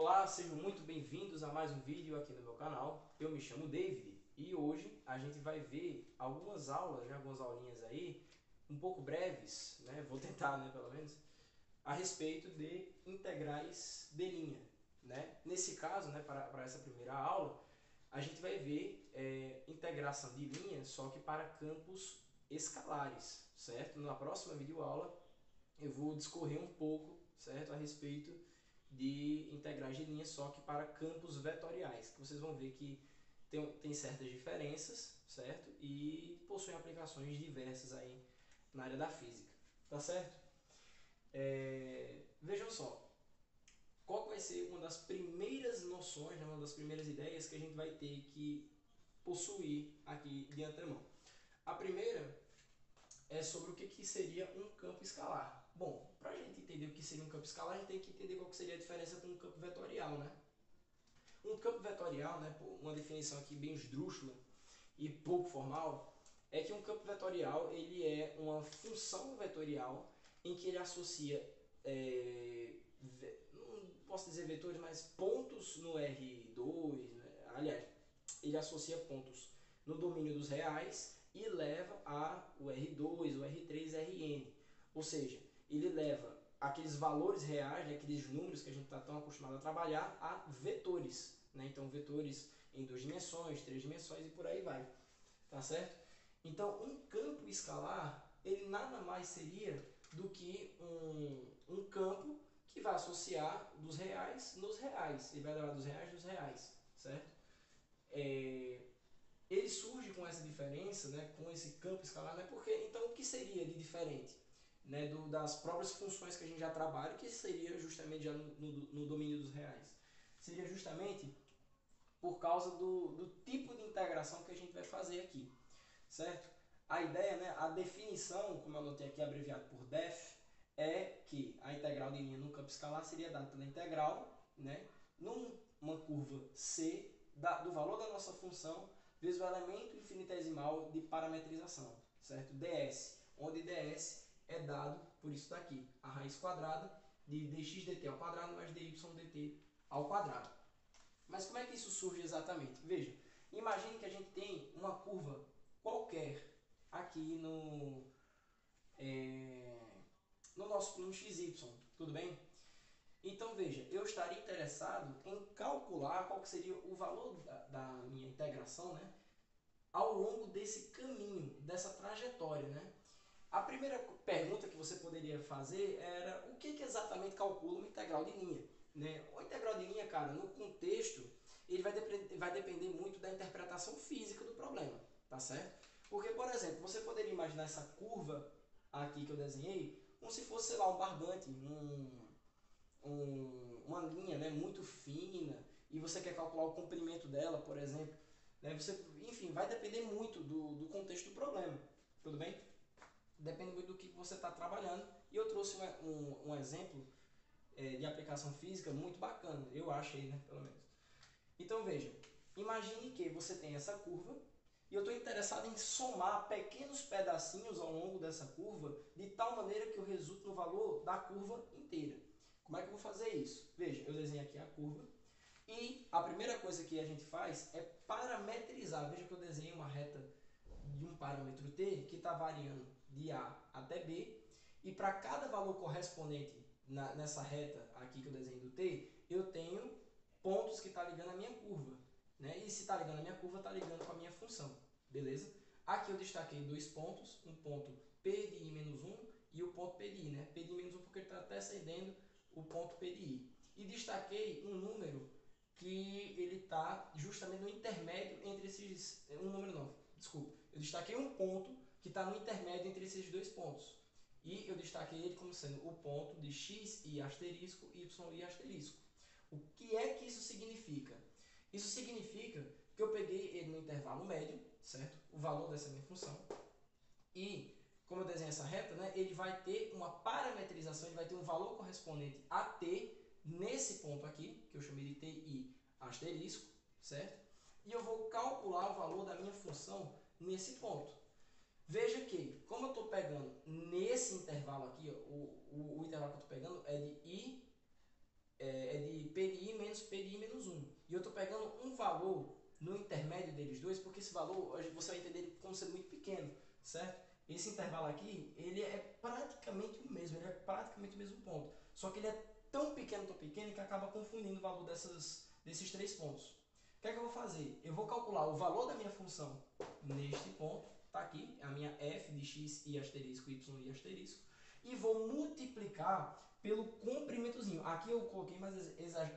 Olá, sejam muito bem-vindos a mais um vídeo aqui no meu canal. Eu me chamo David e hoje a gente vai ver algumas aulas, algumas aulinhas aí, um pouco breves, né? Vou tentar, né, pelo menos, a respeito de integrais de linha, né? Nesse caso, né, para essa primeira aula, a gente vai ver integração de linha, só que para campos escalares, certo? Na próxima videoaula eu vou discorrer um pouco, certo, a respeito de integrais de linha, só que para campos vetoriais, que vocês vão ver que tem certas diferenças, certo? E possuem aplicações diversas aí na área da física, tá certo? Vejam só, qual vai ser uma das primeiras noções, né, uma das primeiras ideias que a gente vai ter que possuir aqui de antemão. A primeira é sobre o que seria um campo escalar. Bom, para a gente entender o que seria um campo escalar, a gente tem que entender qual que seria a diferença com um campo vetorial, né? Um campo vetorial, né, uma definição aqui bem esdrúxula e pouco formal, é que um campo vetorial ele é uma função vetorial em que ele associa, não posso dizer vetores, mas pontos no R2, né? Aliás, ele associa pontos no domínio dos reais e leva a o R2, o R3, Rn. Ou seja, ele leva aqueles valores reais, né, aqueles números que a gente está tão acostumado a trabalhar, a vetores. Né? Então, vetores em 2 dimensões, 3 dimensões e por aí vai. Tá certo? Então, um campo escalar, ele nada mais seria do que um campo que vai associar dos reais nos reais. Ele vai levar dos reais nos reais, certo? Ele surge com essa diferença, né, com esse campo escalar, né, porque então o que seria de diferente, né, das próprias funções que a gente já trabalha, que seria justamente já no domínio dos reais? Seria justamente por causa do tipo de integração que a gente vai fazer aqui, certo? A ideia, né, a definição, como eu anotei aqui abreviado por def, é que a integral de linha no campo escalar seria dada pela integral, né, numa curva C do valor da nossa função vezes o elemento infinitesimal de parametrização, certo? ds, onde ds é dado por isso daqui, a raiz quadrada de dx dt ao quadrado mais dy dt ao quadrado. Mas como é que isso surge exatamente? Veja, imagine que a gente tem uma curva qualquer aqui no nosso plano XY, tudo bem? Então veja, eu estaria interessado em calcular qual que seria o valor da minha integração, né, ao longo desse caminho, dessa trajetória. Né? A primeira pergunta que você poderia fazer era o que exatamente calcula uma integral de linha? Né? O integral de linha, cara, no contexto, ele vai depender muito da interpretação física do problema, tá certo? Porque, por exemplo, você poderia imaginar essa curva aqui que eu desenhei como se fosse, sei lá, um barbante, uma linha, né, muito fina, e você quer calcular o comprimento dela, por exemplo. Né? Enfim, vai depender muito do contexto do problema, tudo bem? Depende muito do que você está trabalhando. E eu trouxe um exemplo de aplicação física muito bacana, eu achei, né, pelo menos. Então veja, imagine que você tem essa curva e eu estou interessado em somar pequenos pedacinhos ao longo dessa curva de tal maneira que eu resulte no valor da curva inteira. Como é que eu vou fazer isso? Veja, eu desenho aqui a curva e a primeira coisa que a gente faz é parametrizar. Veja que eu desenhei uma reta de um parâmetro t que está variando de A até B e para cada valor correspondente nessa reta aqui que eu desenho do t, eu tenho pontos que está ligando a minha curva. Né? E se está ligando a minha curva, está ligando com a minha função. Beleza? Aqui eu destaquei dois pontos, um ponto P de I menos 1 e o ponto P de I. Né? P de I menos 1 porque ele está antecedendo o ponto P de I. E destaquei um número que ele está justamente no intermédio entre esses... Um número não, desculpa. Eu destaquei um ponto que está no intermédio entre esses dois pontos. E eu destaquei ele como sendo o ponto de x e asterisco, y e asterisco. O que é que isso significa? Isso significa que eu peguei ele no intervalo médio, certo? O valor dessa minha função. E, como eu desenho essa reta, né, ele vai ter uma parametrização, ele vai ter um valor correspondente a t nesse ponto aqui, que eu chamei de ti asterisco, certo? E eu vou calcular o valor da minha função nesse ponto. Veja que, como eu estou pegando nesse intervalo aqui, ó, o intervalo que eu estou pegando é de P de I menos PI menos 1. E eu estou pegando um valor no intermédio deles dois, porque esse valor você vai entender ele como sendo muito pequeno, certo? Esse intervalo aqui, ele é praticamente o mesmo, ele é praticamente o mesmo ponto. Só que ele é tão pequeno que acaba confundindo o valor desses 3 pontos. O que é que eu vou fazer? Eu vou calcular o valor da minha função neste ponto, está aqui, a minha f de x e asterisco, y e asterisco, e vou multiplicar pelo comprimentozinho. Aqui eu coloquei mais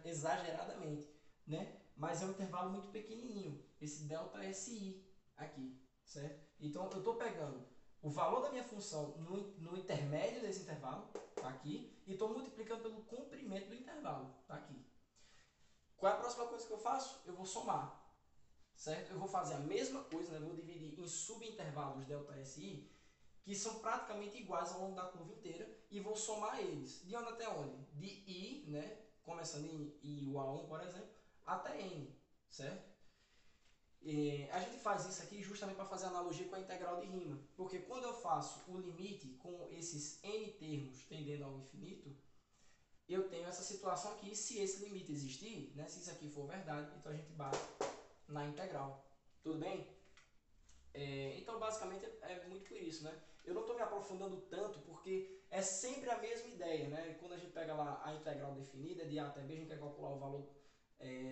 exageradamente, né? Mas é um intervalo muito pequenininho, esse delta SI aqui, certo? Então, eu estou pegando o valor da minha função no intermédio desse intervalo, tá aqui, e estou multiplicando pelo comprimento do intervalo, tá aqui. Qual é a próxima coisa que eu faço? Eu vou somar, certo? Eu vou fazer a mesma coisa, né? Vou dividir em subintervalos ΔSI, que são praticamente iguais ao longo da curva inteira, e vou somar eles. De onde até onde? De I, né? Começando em I igual a 1, por exemplo, até N, certo? A gente faz isso aqui justamente para fazer analogia com a integral de rima, porque quando eu faço o limite com esses n termos tendendo ao infinito, eu tenho essa situação aqui, se esse limite existir, né, se isso aqui for verdade, então a gente bate na integral. Tudo bem? Então, basicamente, é muito por isso, né? Eu não estou me aprofundando tanto, porque é sempre a mesma ideia, né? Quando a gente pega lá a integral definida, de A até B, a gente quer calcular o valor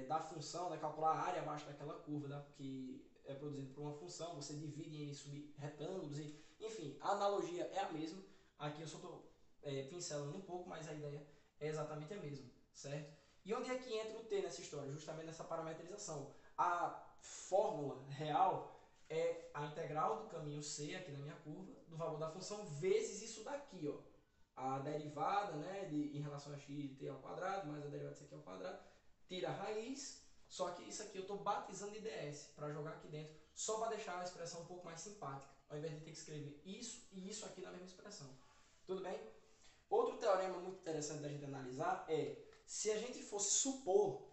da função, né? Calcular a área abaixo daquela curva, né? Que é produzida por uma função, você divide em subretângulos, enfim, a analogia é a mesma. Aqui eu só estou pincelando um pouco, mas a ideia é exatamente a mesma, certo? E onde é que entra o t nessa história? Justamente nessa parametrização. A fórmula real é a integral do caminho C, aqui na minha curva, do valor da função, vezes isso daqui, ó. A derivada, né, em relação a x de t ao quadrado, mais a derivada disso aqui ao quadrado, tira a raiz, só que isso aqui eu estou batizando de ds, para jogar aqui dentro, só para deixar a expressão um pouco mais simpática, ao invés de ter que escrever isso e isso aqui na mesma expressão. Tudo bem? Outro teorema muito interessante da gente analisar é, se a gente fosse supor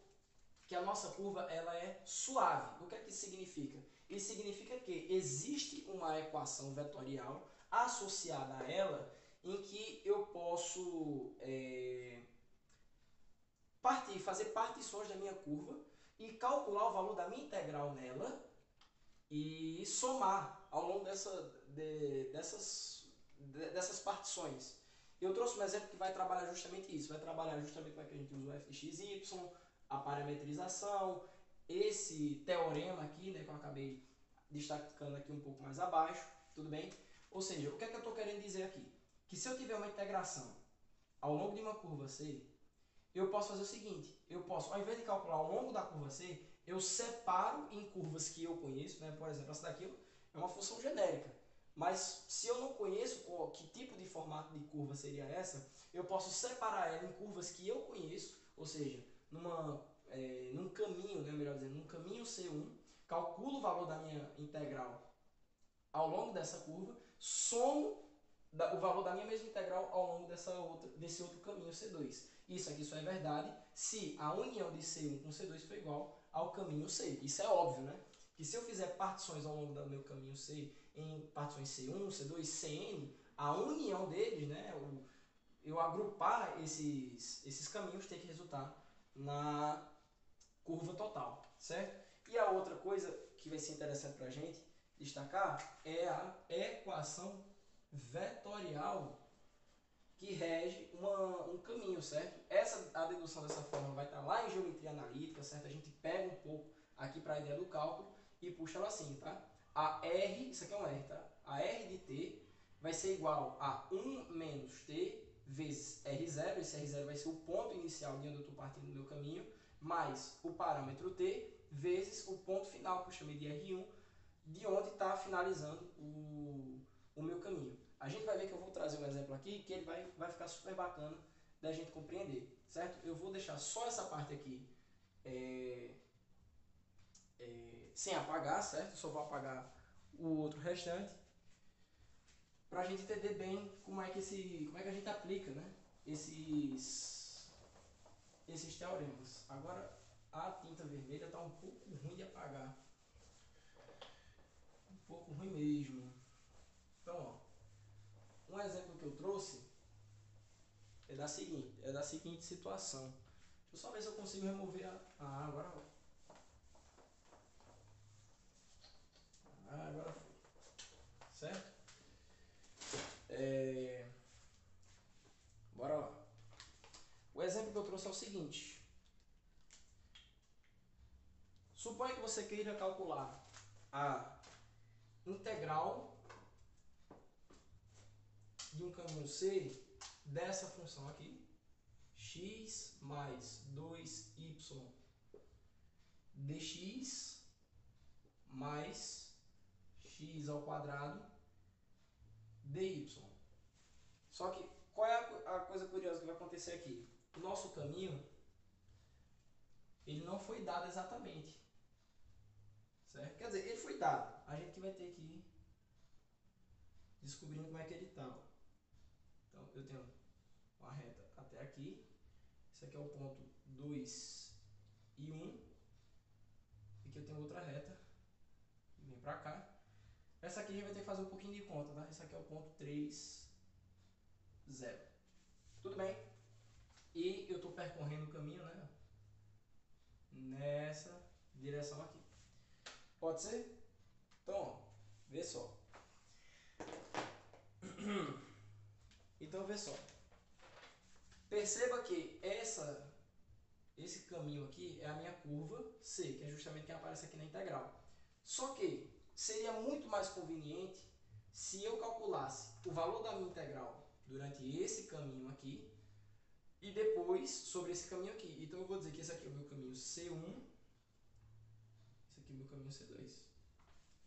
que a nossa curva ela é suave, o que é que isso significa? Isso significa que existe uma equação vetorial associada a ela em que eu posso fazer partições da minha curva e calcular o valor da minha integral nela e somar ao longo dessas partições. Eu trouxe um exemplo que vai trabalhar justamente isso, vai trabalhar justamente como é que a gente usa o f de x, y, a parametrização, esse teorema aqui, né, que eu acabei destacando aqui um pouco mais abaixo, tudo bem? Ou seja, o que é que eu estou querendo dizer aqui? Que se eu tiver uma integração ao longo de uma curva C, eu posso fazer o seguinte, eu posso, ao invés de calcular ao longo da curva C, eu separo em curvas que eu conheço, né? Por exemplo, essa daqui é uma função genérica, mas se eu não conheço que tipo de formato de curva seria essa, eu posso separar ela em curvas que eu conheço, ou seja, num caminho, né, melhor dizendo, num caminho C1, calculo o valor da minha integral ao longo dessa curva, somo o valor da minha mesma integral ao longo desse outro caminho C2. Isso aqui só é verdade se a união de C1 com C2 for igual ao caminho C. Isso é óbvio, né? Que se eu fizer partições ao longo do meu caminho C em partições C1, C2, Cn, a união deles, né, eu agrupar esses caminhos tem que resultar na curva total, certo? E a outra coisa que vai ser interessante para a gente destacar é a equação vetorial que rege um caminho, certo? A dedução dessa forma vai estar lá em geometria analítica, certo? A gente pega um pouco aqui para a ideia do cálculo e puxa ela assim, tá? A R, isso aqui é um R, tá? A R de t vai ser igual a 1 menos t vezes R0, esse R0 vai ser o ponto inicial de onde eu estou partindo do meu caminho, mais o parâmetro t vezes o ponto final, que eu chamei de R1, de onde está finalizando o meu caminho. A gente vai ver que eu vou trazer um exemplo aqui que ele vai ficar super bacana da gente compreender, certo? Eu vou deixar só essa parte aqui sem apagar, certo? Só vou apagar o outro restante para a gente entender bem como é que a gente aplica, né, esses teoremas. Agora a tinta vermelha está um pouco ruim de apagar, um pouco ruim mesmo. Então, ó, um exemplo que eu trouxe é da seguinte situação. Deixa eu só ver se eu consigo remover a... Ah, agora vai. Ah, agora foi. Certo? Bora lá. O exemplo que eu trouxe é o seguinte. Suponha que você queira calcular a integral de um caminho C dessa função aqui, x mais 2y dx mais x ao quadrado dy. Só que, qual é a coisa curiosa que vai acontecer aqui? O nosso caminho, ele não foi dado exatamente, certo? Quer dizer, ele foi dado. A gente que vai ter que ir descobrindo como é que ele está. Então, eu tenho uma reta até aqui. Esse aqui é o ponto 2 e 1. Aqui eu tenho outra reta que vem pra cá. Essa aqui a gente vai ter que fazer um pouquinho de conta, tá? Esse aqui é o ponto 3, 0. Tudo bem? E eu estou percorrendo o caminho, né? Nessa direção aqui. Pode ser? Então, ó, vê só. Então, vê só. Perceba que esse caminho aqui é a minha curva C, que é justamente quem aparece aqui na integral. Só que seria muito mais conveniente se eu calculasse o valor da minha integral durante esse caminho aqui e depois sobre esse caminho aqui. Então eu vou dizer que esse aqui é o meu caminho C1, esse aqui é o meu caminho C2.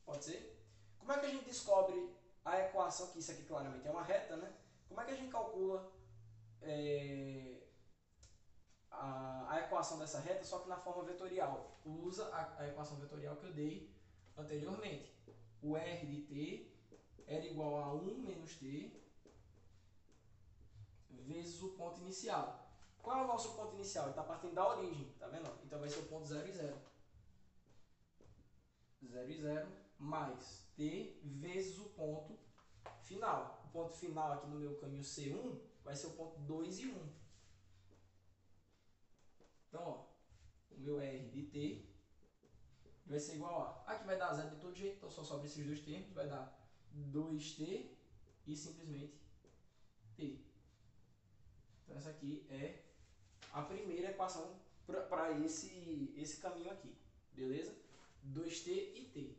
Pode ser? Como é que a gente descobre a equação, que isso aqui claramente é uma reta, né? Como é que a gente calcula a equação dessa reta, só que na forma vetorial? Usa a equação vetorial que eu dei anteriormente. O R de t era igual a 1 menos t vezes o ponto inicial. Qual é o nosso ponto inicial? Ele está partindo da origem, tá vendo? Então vai ser o ponto 0 e 0. 0 e 0 mais t vezes o ponto final. O ponto final aqui no meu caminho C1 vai ser o ponto 2 e 1. Então, ó, o meu R de t vai ser igual a... Aqui vai dar 0 de todo jeito, então só sobra esses dois termos. Vai dar 2t e simplesmente t. Então, essa aqui é a primeira equação para esse caminho aqui. Beleza? 2t e t.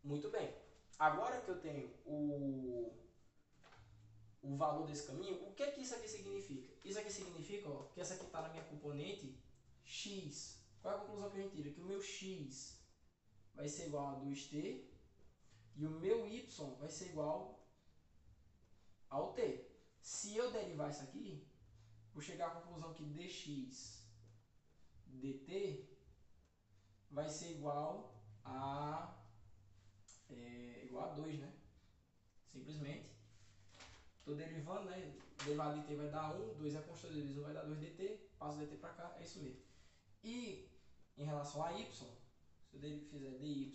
Muito bem. Agora que eu tenho o valor desse caminho, o que é que isso aqui significa? Isso aqui significa, ó, que essa aqui está na minha componente x. Qual é a conclusão que a gente tira? Que o meu x vai ser igual a 2t e o meu y vai ser igual ao t. Se eu derivar isso aqui, vou chegar à conclusão que dx dt vai ser igual a 2, né? Simplesmente. Estou derivando, né? Derivado de t vai dar 1, 2 é a constante de divisão, vai dar 2 dt, passo dt para cá, é isso mesmo. E em relação a y, se eu fizer dy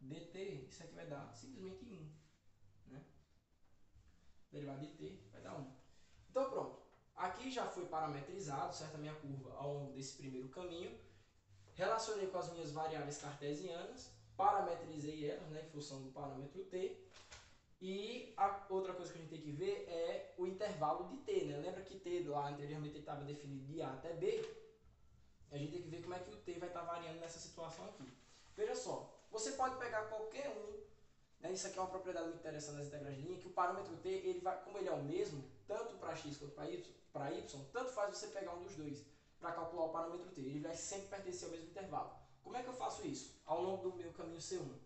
dt, isso aqui vai dar simplesmente 1. Né? Derivado de t vai dar 1. Então pronto, aqui já foi parametrizado, certo, a minha curva ao longo desse primeiro caminho. Relacionei com as minhas variáveis cartesianas, parametrizei elas, né, em função do parâmetro t. E a outra coisa que a gente tem que ver é o intervalo de t, né? Lembra que t lá anteriormente estava definido de A até B? A gente tem que ver como é que o t vai estar variando nessa situação aqui. Veja só, você pode pegar qualquer um, né? Isso aqui é uma propriedade muito interessante das integrais de linha, que o parâmetro t, ele vai, como ele é o mesmo, tanto para x quanto para y, tanto faz você pegar um dos dois para calcular o parâmetro t. Ele vai sempre pertencer ao mesmo intervalo. Como é que eu faço isso? Ao longo do meu caminho C1.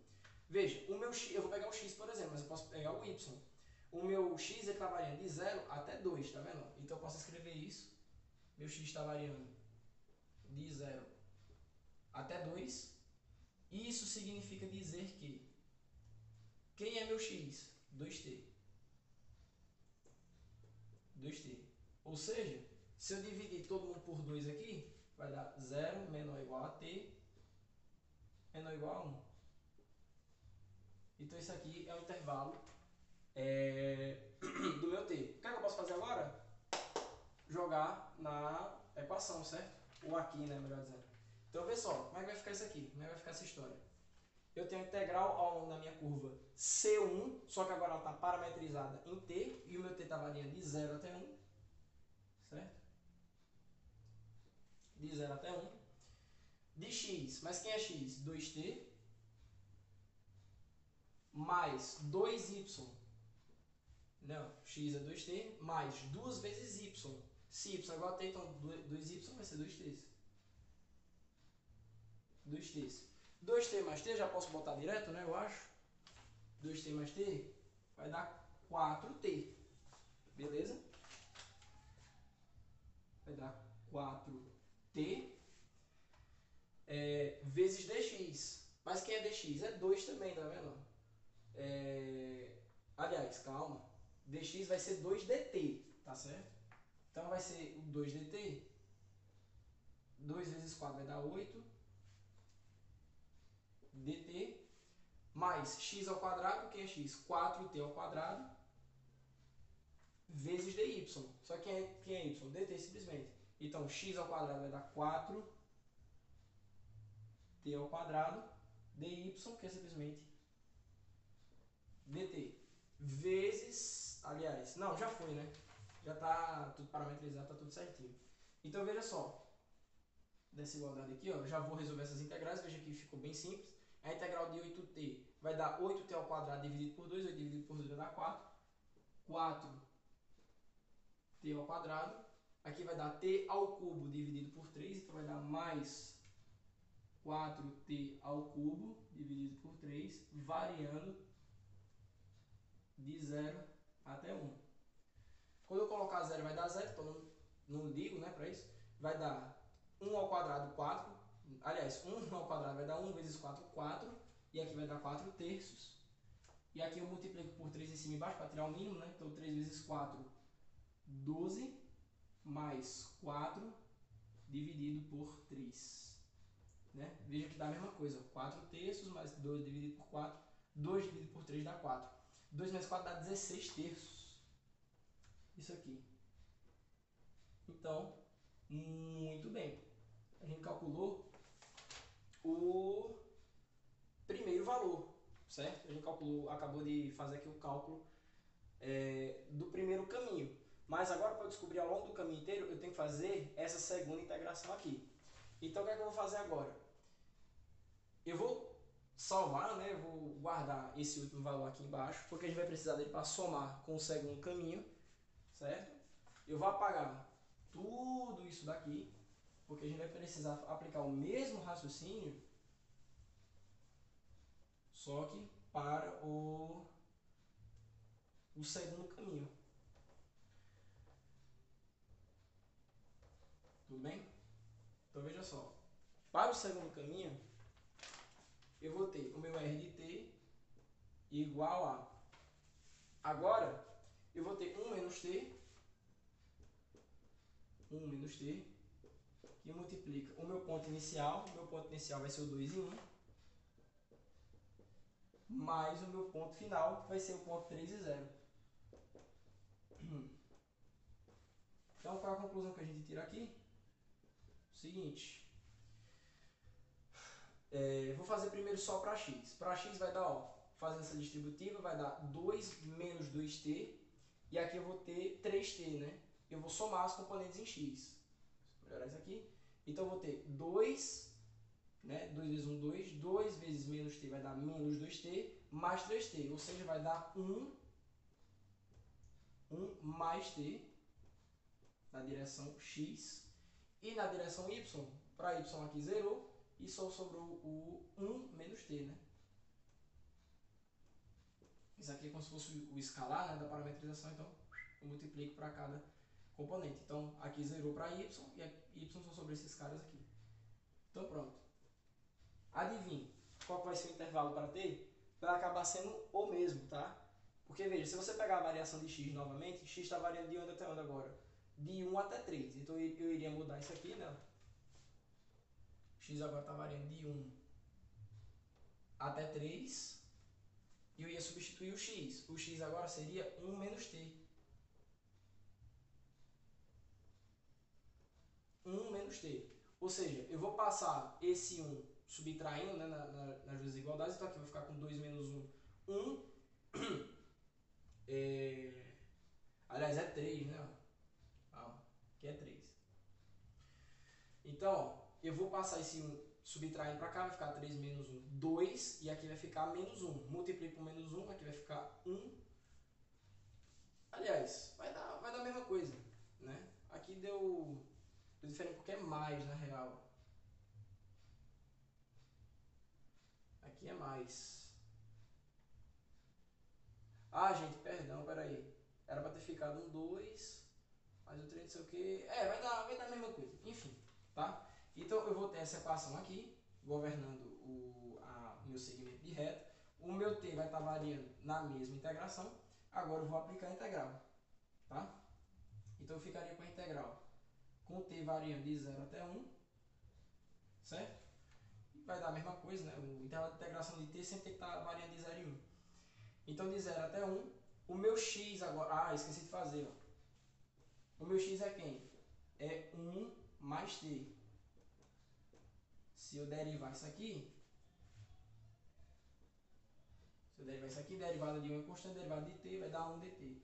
Veja, o meu x, eu vou pegar o x, por exemplo, mas eu posso pegar o y. O meu x está variando de 0 até 2, tá vendo? Então eu posso escrever isso. Meu x está variando de 0 até 2. Isso significa dizer que quem é meu x? 2t. 2t. Ou seja, se eu dividir todo mundo por 2 aqui, vai dar 0 menor ou igual a t menor ou igual a 1. Então isso aqui é o intervalo do meu t. O que é que eu posso fazer agora? jogar na equação, certo? Ou aqui, né, melhor dizendo. Então, vê só, como é que vai ficar isso aqui? Como é que vai ficar essa história? Eu tenho a integral ao longo da minha curva C1, só que agora ela está parametrizada em T, e o meu T está variando de 0 até 1, certo? De 0 até 1. De x, mas quem é x? 2t, mais 2y, não, x é 2t, mais 2 vezes y. Se y é igual a t, então 2y vai ser 2t. 2t. 2t mais t, já posso botar direto, né, eu acho. 2t mais t vai dar 4t. Beleza? Vai dar 4t vezes dx. Mas quem é dx? É 2 também, tá vendo? Aliás, calma. Dx vai ser 2dt, tá certo? Então vai ser o 2dt. 2 vezes 4 vai dar 8 dt, mais x ao quadrado, que é x? 4t ao quadrado, vezes dy. Só que quem é y? Dt, simplesmente. Então, x ao quadrado vai dar 4t ao quadrado, dy, que é simplesmente dt, vezes, aliás, não, já foi, né? Já está tudo parametrizado, está tudo certinho. Então, veja só, dessa igualdade aqui, ó, já vou resolver essas integrais, veja que ficou bem simples. A integral de 8t vai dar 8t ao quadrado dividido por 2, 8 dividido por 2 vai dar 4. 4t ao quadrado. Aqui vai dar t ao cubo dividido por 3, então vai dar mais 4t ao cubo dividido por 3, variando de 0 até 1. Quando eu colocar 0 vai dar 0, então não ligo, né, para isso. Vai dar 1 ao quadrado, 4. Aliás, 1 ao quadrado vai dar 1 vezes 4, 4. E aqui vai dar 4 terços. E aqui eu multiplico por 3 em cima e embaixo para tirar o mínimo, né? Então 3 vezes 4, 12. Mais 4 dividido por 3. Né? Veja que dá a mesma coisa. 4 terços mais 2 dividido por 4. 2 dividido por 3 dá 4. 2 mais 4 dá 16 terços. Isso aqui. Então, muito bem. A gente calculou o primeiro valor, certo? A gente acabou de fazer aqui o cálculo do primeiro caminho. Mas agora, para descobrir ao longo do caminho inteiro, eu tenho que fazer essa segunda integração aqui. Então, o que é que eu vou fazer agora? Eu vou salvar, né? Eu vou guardar esse último valor aqui embaixo, porque a gente vai precisar dele para somar com o segundo caminho, certo? Eu vou apagar tudo isso daqui, porque a gente vai precisar aplicar o mesmo raciocínio, só que para o segundo caminho. Tudo bem? Então veja só. Para o segundo caminho, eu vou ter o meu R de t igual a... Agora, eu vou ter 1 menos t, que multiplica o meu ponto inicial vai ser o 2 em 1, mais o meu ponto final vai ser o ponto 3 e 0. Então, qual é a conclusão que a gente tira aqui? O seguinte, vou fazer primeiro só para x. Para x vai dar, ó, fazendo essa distributiva, vai dar 2 menos 2t, e aqui eu vou ter 3t, né? Eu vou somar as componentes em x. Vou melhorar isso aqui. Então, eu vou ter 2, né? 2 vezes 1, 2. 2 vezes menos t vai dar menos 2t, mais 3t. Ou seja, vai dar 1 mais t na direção x. E na direção y, para y aqui zerou, e só sobrou o 1 menos t, né? Isso aqui é como se fosse o escalar, né, da parametrização, então eu multiplico para cada componente. Então, aqui zerou para y, e y só sobre esses caras aqui. Então, pronto. Adivinhe qual vai ser o intervalo para t? Vai acabar sendo o mesmo, tá? Porque, veja, se você pegar a variação de x novamente, x está variando de onde até onde agora? De 1 até 3. Então, eu iria mudar isso aqui, né? X agora está variando de 1 até 3. E eu ia substituir o x. O x agora seria 1 menos t. menos t. Ou seja, eu vou passar esse 1 subtraindo, né, nas duas desigualdades. Então aqui eu vou ficar com 2 menos 1, 1. Aliás, é 3, né? Aqui é 3. Então, ó, eu vou passar esse 1 subtraindo para cá, vai ficar 3 menos 1, 2. E aqui vai ficar menos 1. Multiplico por menos 1, aqui vai ficar 1. Aliás, vai dar a mesma coisa, né? Aqui deu diferente porque é mais, na real. Aqui é mais. Ah, gente, perdão, peraí. Era para ter ficado um 2, mas o 3 não sei o que. Vai dar a mesma coisa. Enfim, tá? Então eu vou ter essa equação aqui, governando o meu segmento de reta. O meu t vai estar variando na mesma integração. Agora eu vou aplicar a integral, tá? Então eu ficaria com a integral com t variando de 0 até 1, certo? E vai dar a mesma coisa, né? O intervalo de integração de t sempre tem que estar variando de 0 em 1. Então de 0 até 1, o meu x agora... Ah, esqueci de fazer, ó. O meu x é quem? É 1 mais t. Se eu derivar isso aqui, derivada de 1 é constante, derivada de t vai dar 1 dt.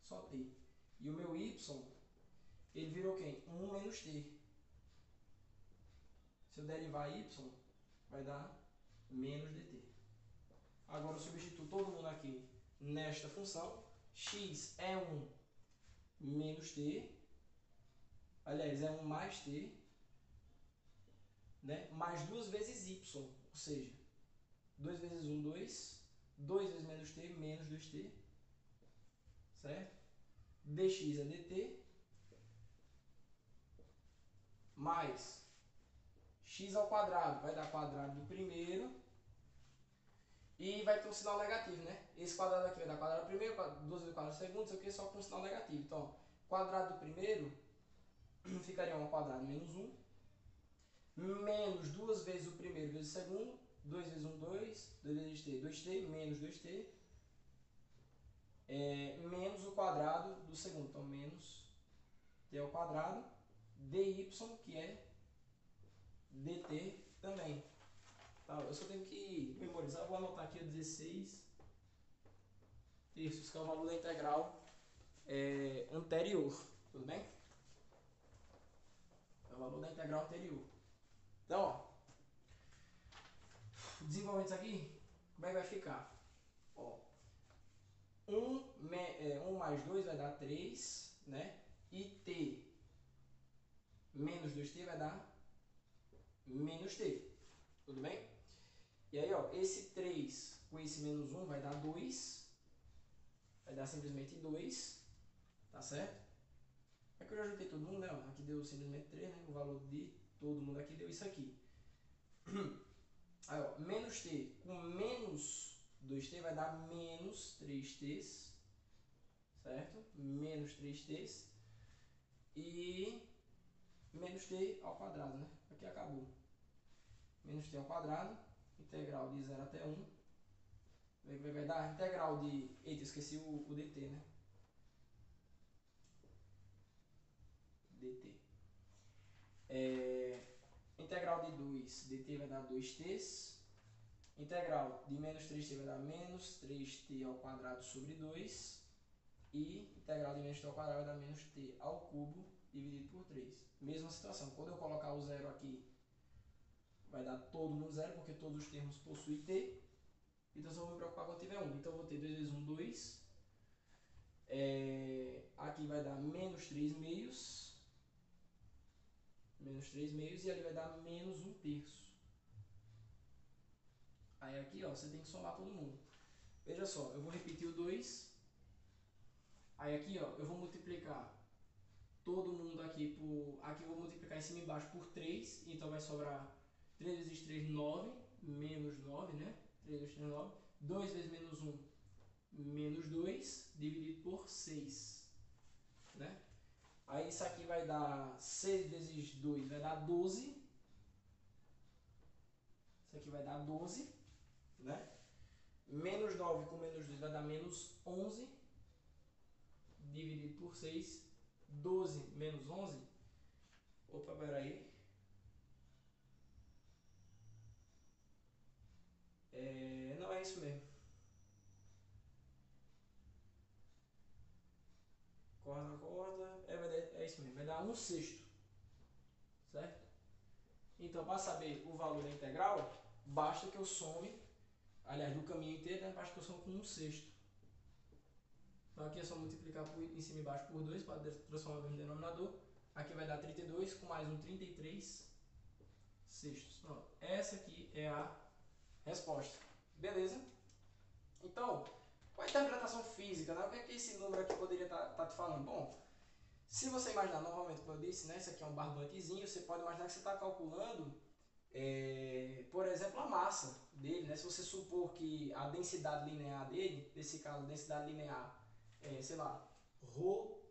Só t. E o meu y, ele virou quem? 1 menos t. Se eu derivar y, vai dar menos dt. Agora eu substituo todo mundo aqui nesta função. X é 1 menos t. Aliás, é 1 mais t. Né? Mais 2 vezes y. Ou seja, 2 vezes 1, 2. 2 vezes menos t, menos 2t. Certo? Dx é dt. Mais x ao quadrado vai dar quadrado do primeiro. E vai ter um sinal negativo, né? Esse quadrado aqui vai dar quadrado do primeiro, 2 vezes quadrado do segundo, isso aqui só com um sinal negativo. Então, quadrado do primeiro ficaria 1 ao quadrado menos 1. Menos 2 vezes o primeiro vezes o segundo. 2 vezes 1, 2. 2 vezes t, 2t. Menos 2t. Menos o quadrado do segundo. Então, menos t ao quadrado. dy, que é dt também. Tá, eu só tenho que memorizar. Vou anotar aqui o 16 terços, que é o valor da integral anterior. Tudo bem? É o valor da integral anterior. Então, ó, desenvolvendo isso aqui, como é que vai ficar? Ó, 1 mais 2 vai dar 3, né? E t menos 2t vai dar menos t. Tudo bem? E aí, ó, esse 3 com esse menos 1 vai dar 2. Vai dar simplesmente 2. Tá certo? É que eu já juntei todo mundo, né? Aqui deu simplesmente 3, né? O valor de todo mundo aqui deu isso aqui. Aí, ó, menos t com menos 2t vai dar menos 3t. Certo? Menos 3t. E menos t ao quadrado, né? Aqui acabou. Menos t ao quadrado. Integral de 0 até 1. Vai dar integral de... Eita, esqueci o dt, né? dt. Integral de 2, dt vai dar 2t. Integral de menos 3t vai dar menos 3t ao quadrado sobre 2. E integral de menos t ao quadrado vai dar menos t ao cubo dividido por 3. Mesma situação. Quando eu colocar o zero aqui, vai dar todo mundo zero, porque todos os termos possuem t. Então eu só vou me preocupar quando tiver 1. Então eu vou ter 2 vezes 1, 2. Aqui vai dar menos 3 meios. Menos 3 meios. E ali vai dar menos 1 terço. Aí aqui, ó, você tem que somar todo mundo. Veja só, eu vou repetir o 2. Aí aqui, ó, eu vou multiplicar todo mundo aqui por... Aqui eu vou multiplicar em cima e embaixo por 3. Então vai sobrar 3 vezes 3, 9. Menos 9, né? 3 vezes 3, 9. 2 vezes menos 1, menos 2, dividido por 6. Né? Aí isso aqui vai dar 6 vezes 2, vai dar 12. Isso aqui vai dar 12. Né? Menos 9 com menos 2 vai dar menos 11. Dividido por 6. 12 menos 11. Opa, peraí. dar 1/6, certo? Então, para saber o valor da integral, basta que eu some, aliás, do caminho inteiro, né, basta que eu some com 1/6. Então, aqui é só multiplicar em cima e embaixo por 2 para transformar no mesmo denominador. Aqui vai dar 32 com mais um 33 sextos. Pronto. Essa aqui é a resposta. Beleza? Então, qual a interpretação física, né? O que é que esse número aqui poderia estar te falando? Bom, se você imaginar, novamente, como eu disse, né? Esse aqui é um barbantezinho, você pode imaginar que você está calculando, por exemplo, a massa dele, né? Se você supor que a densidade linear dele, nesse caso, a densidade linear, sei lá, ρ,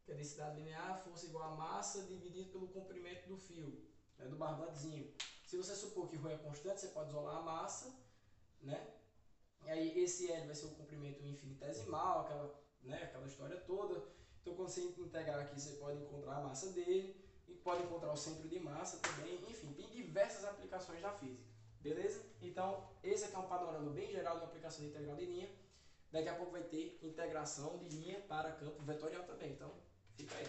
que a densidade linear fosse igual a massa dividido pelo comprimento do fio, né, do barbantezinho. Se você supor que ρ é constante, você pode isolar a massa, né? E aí esse L vai ser o comprimento infinitesimal, aquela história toda. Então quando você integrar aqui, você pode encontrar a massa dele, e pode encontrar o centro de massa também, enfim, tem diversas aplicações da física, beleza? Então esse aqui é um panorama bem geral de aplicação de integral de linha. Daqui a pouco vai ter integração de linha para campo vetorial também, então fica aí.